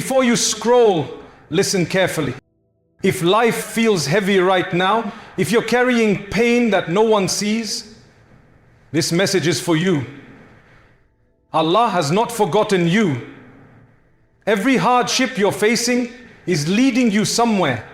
Before you scroll, listen carefully. If life feels heavy right now, if you're carrying pain that no one sees, this message is for you. Allah has not forgotten you. Every hardship you're facing is leading you somewhere,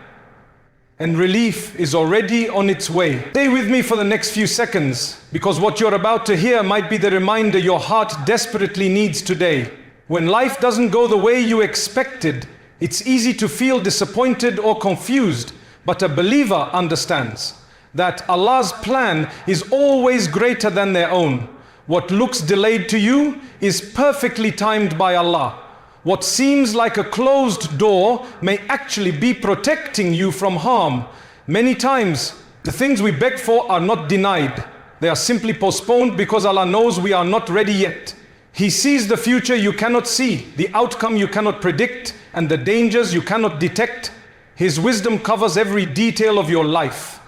and relief is already on its way. Stay with me for the next few seconds, because what you're about to hear might be the reminder your heart desperately needs today. When life doesn't go the way you expected, it's easy to feel disappointed or confused, but a believer understands that Allah's plan is always greater than their own. What looks delayed to you is perfectly timed by Allah. What seems like a closed door may actually be protecting you from harm. Many times, the things we beg for are not denied. They are simply postponed because Allah knows we are not ready yet. He sees the future you cannot see, the outcome you cannot predict, and the dangers you cannot detect. His wisdom covers every detail of your life.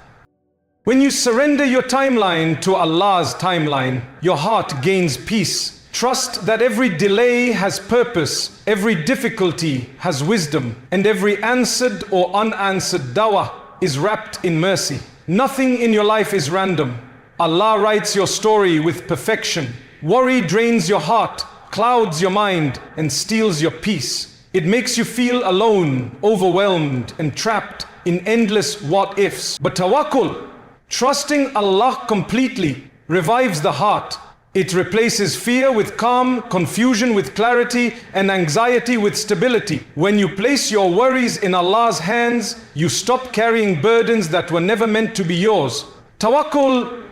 When you surrender your timeline to Allah's timeline, your heart gains peace. Trust that every delay has purpose, every difficulty has wisdom, and every answered or unanswered dawah is wrapped in mercy. Nothing in your life is random. Allah writes your story with perfection. Worry drains your heart, clouds your mind, and steals your peace. It makes you feel alone, overwhelmed, and trapped in endless what-ifs. But tawakkul, trusting Allah completely, revives the heart. It replaces fear with calm, confusion with clarity, and anxiety with stability. When you place your worries in Allah's hands, you stop carrying burdens that were never meant to be yours. Tawakkul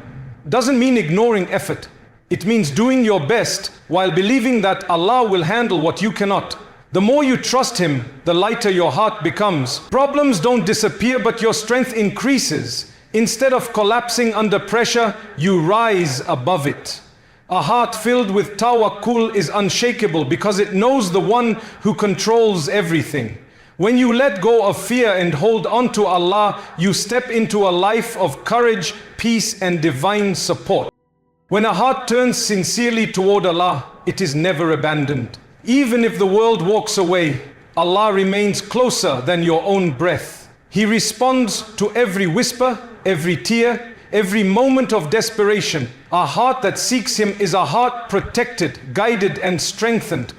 doesn't mean ignoring effort. It means doing your best while believing that Allah will handle what you cannot. The more you trust Him, the lighter your heart becomes. Problems don't disappear, but your strength increases. Instead of collapsing under pressure, you rise above it. A heart filled with tawakkul is unshakable because it knows the one who controls everything. When you let go of fear and hold on to Allah, you step into a life of courage, peace, and divine support. When a heart turns sincerely toward Allah, it is never abandoned. Even if the world walks away, Allah remains closer than your own breath. He responds to every whisper, every tear, every moment of desperation. A heart that seeks Him is a heart protected, guided, and strengthened.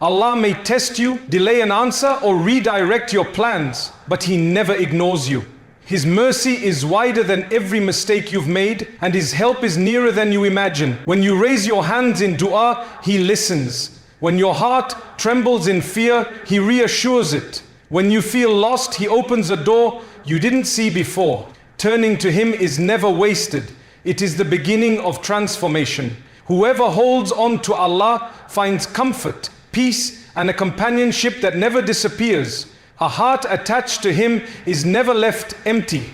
Allah may test you, delay an answer, or redirect your plans, but He never ignores you. His mercy is wider than every mistake you've made, and His help is nearer than you imagine. When you raise your hands in dua, He listens. When your heart trembles in fear, He reassures it. When you feel lost, He opens a door you didn't see before. Turning to Him is never wasted. It is the beginning of transformation. Whoever holds on to Allah finds comfort, peace, and a companionship that never disappears. A heart attached to Him is never left empty.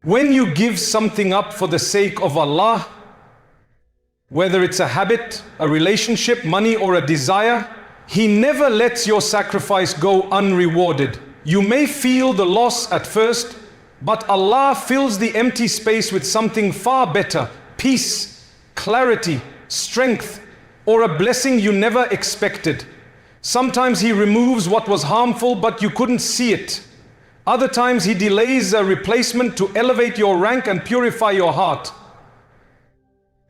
When you give something up for the sake of Allah, whether it's a habit, a relationship, money, or a desire, He never lets your sacrifice go unrewarded. You may feel the loss at first, but Allah fills the empty space with something far better: peace, clarity, strength, or a blessing you never expected. Sometimes He removes what was harmful, but you couldn't see it. Other times He delays a replacement to elevate your rank and purify your heart.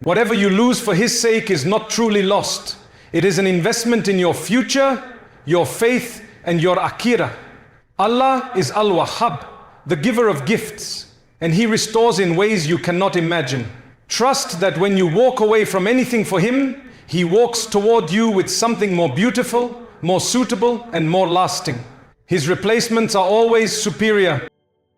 Whatever you lose for His sake is not truly lost. It is an investment in your future, your faith, and your akhirah. Allah is Al-Wahhab, the giver of gifts, and He restores in ways you cannot imagine. Trust that when you walk away from anything for Him, He walks toward you with something more beautiful, more suitable, and more lasting. His replacements are always superior.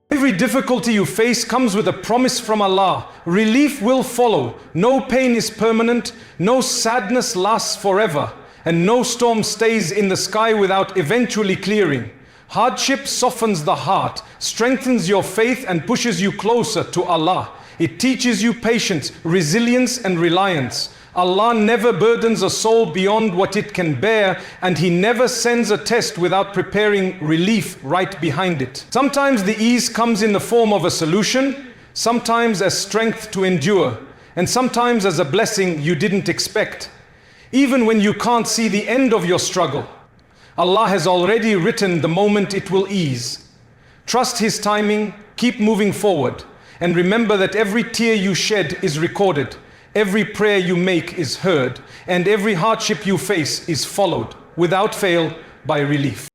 Every difficulty you face comes with a promise from Allah. Relief will follow. No pain is permanent, no sadness lasts forever, and no storm stays in the sky without eventually clearing. Hardship softens the heart, strengthens your faith, and pushes you closer to Allah. It teaches you patience, resilience, and reliance. Allah never burdens a soul beyond what it can bear, and He never sends a test without preparing relief right behind it. Sometimes the ease comes in the form of a solution, sometimes as strength to endure, and sometimes as a blessing you didn't expect. Even when you can't see the end of your struggle, Allah has already written the moment it will ease. Trust His timing, keep moving forward, and remember that every tear you shed is recorded, every prayer you make is heard, and every hardship you face is followed, without fail, by relief.